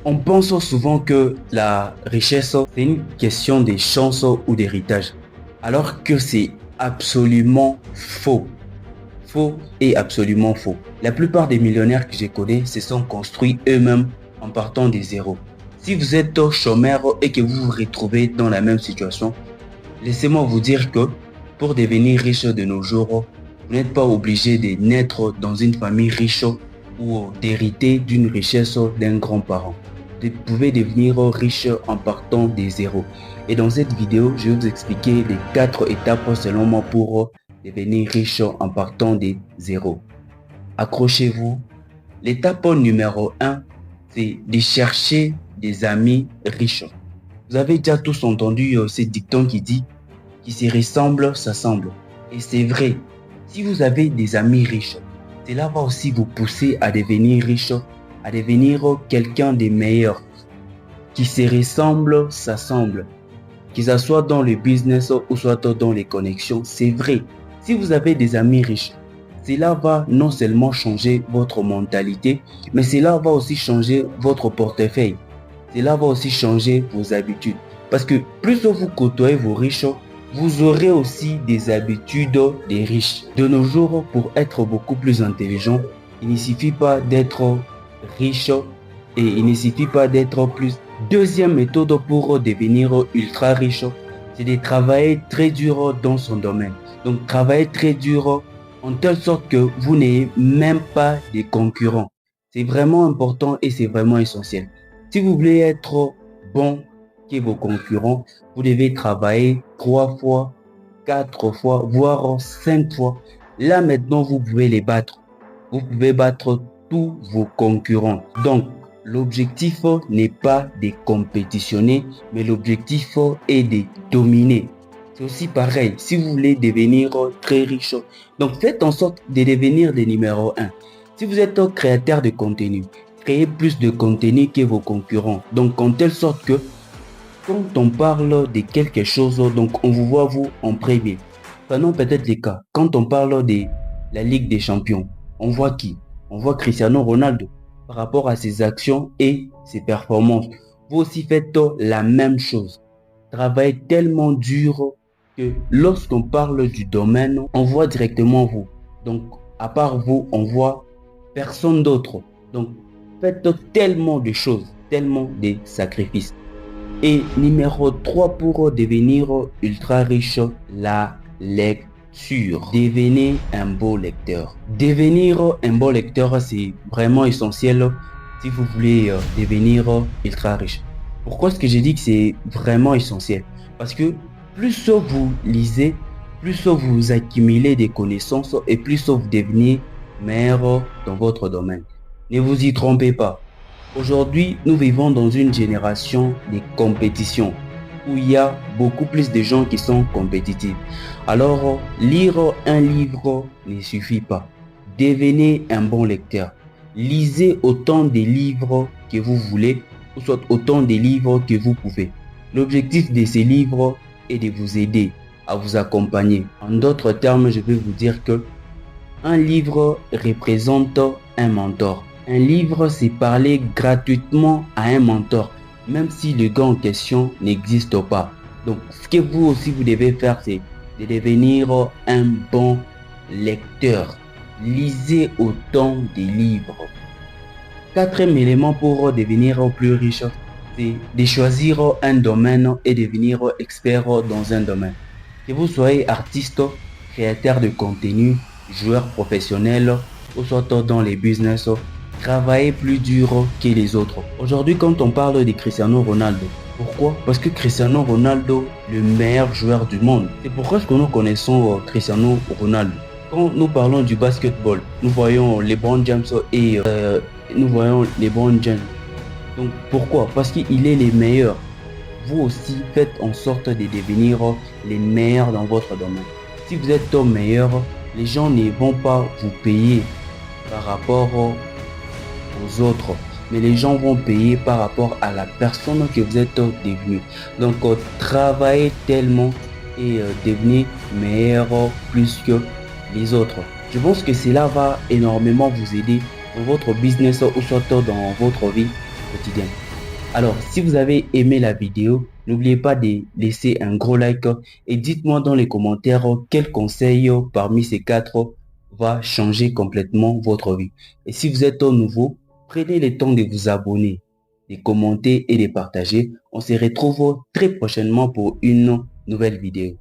On pense souvent que la richesse, c'est une question de chance ou d'héritage, alors que c'est absolument faux. Faux et absolument faux. La plupart des millionnaires que je connais se sont construits eux-mêmes en partant des zéros. Si vous êtes chômeur et que vous vous retrouvez dans la même situation, laissez-moi vous dire que pour devenir riche de nos jours, vous n'êtes pas obligé de naître dans une famille riche ou d'hériter d'une richesse d'un grand-parent. Vous pouvez devenir riche en partant des zéros. Et dans cette vidéo, je vais vous expliquer les 4 étapes selon moi pour devenir riche en partant des zéros. Accrochez-vous. L'étape numéro 1, c'est de chercher des amis riches. Vous avez déjà tous entendu ce dicton qui dit qui se ressemble, s'assemble. Et c'est vrai, si vous avez des amis riches, cela va aussi vous pousser à devenir riche, à devenir quelqu'un de meilleur. Qui se ressemble, s'assemble. Que ce soit dans le business ou soit dans les connexions, c'est vrai. Si vous avez des amis riches, cela va non seulement changer votre mentalité, mais cela va aussi changer votre portefeuille. Cela va aussi changer vos habitudes. Parce que plus vous côtoyez vos riches, vous aurez aussi des habitudes des riches. De nos jours, pour être beaucoup plus intelligent, il ne suffit pas d'être riche et il ne suffit pas d'être plus. Deuxième méthode pour devenir ultra riche, c'est de travailler très dur dans son domaine. Donc travailler très dur en telle sorte que vous n'ayez même pas de concurrents. C'est vraiment important et c'est vraiment essentiel. Si vous voulez être bon que vos concurrents, vous devez travailler 3 fois, 4 fois, voire 5 fois. Là maintenant, vous pouvez les battre. Vous pouvez battre tous vos concurrents. Donc, l'objectif n'est pas de compétitionner, mais l'objectif est de dominer. C'est aussi pareil, si vous voulez devenir très riche, donc faites en sorte de devenir le numéro 1. Si vous êtes créateur de contenu, créez plus de contenu que vos concurrents. Donc en telle sorte que quand on parle de quelque chose, donc on vous voit vous en premier. Prenons peut-être les cas. Quand on parle de la Ligue des Champions, on voit qui? On voit Cristiano Ronaldo par rapport à ses actions et ses performances. Vous aussi faites la même chose. Travaillez tellement dur que lorsqu'on parle du domaine, on voit directement vous. Donc, à part vous, on voit personne d'autre. Donc, faites tellement de choses, tellement de sacrifices. Et numéro 3 pour devenir ultra riche, la lecture. Devenez un beau lecteur. Devenir un bon lecteur, c'est vraiment essentiel si vous voulez devenir ultra riche. Pourquoi est-ce que j'ai dit que c'est vraiment essentiel? Parce que plus vous lisez, plus vous accumulez des connaissances et plus vous devenez meilleur dans votre domaine. Ne vous y trompez pas. Aujourd'hui, nous vivons dans une génération de compétition où il y a beaucoup plus de gens qui sont compétitifs. Alors, lire un livre ne suffit pas. Devenez un bon lecteur. Lisez autant de livres que vous voulez, ou soit autant de livres que vous pouvez. L'objectif de ces livres est de vous aider, à vous accompagner. En d'autres termes, je vais vous dire que un livre représente un mentor. Un livre, c'est parler gratuitement à un mentor, même si le gars en question n'existe pas. Donc, ce que vous aussi, vous devez faire, c'est de devenir un bon lecteur. Lisez autant de livres. Quatrième élément pour devenir plus riche, c'est de choisir un domaine et devenir expert dans un domaine. Que vous soyez artiste, créateur de contenu, joueur professionnel, ou soit dans les business, travaillez plus dur que les autres. Aujourd'hui, quand on parle de Cristiano Ronaldo, pourquoi? Parce que Cristiano Ronaldo, le meilleur joueur du monde. C'est pourquoi est-ce que nous connaissons Cristiano Ronaldo. Quand nous parlons du basketball, nous voyons LeBron James et Donc pourquoi? Parce qu'il est le meilleur. Vous aussi faites en sorte de devenir les meilleurs dans votre domaine. Si vous êtes au meilleur, les gens ne vont pas vous payer par rapport aux autres, mais les gens vont payer par rapport à la personne que vous êtes devenu. Donc travaillez tellement et devenez meilleur plus que les autres. Je pense que cela va énormément vous aider dans votre business ou soit dans votre vie quotidienne. Alors, si vous avez aimé la vidéo, n'oubliez pas de laisser un gros like et dites-moi dans les commentaires quel conseil parmi ces 4 va changer complètement votre vie. Et si vous êtes nouveau, prenez le temps de vous abonner, de commenter et de partager. On se retrouve très prochainement pour une nouvelle vidéo.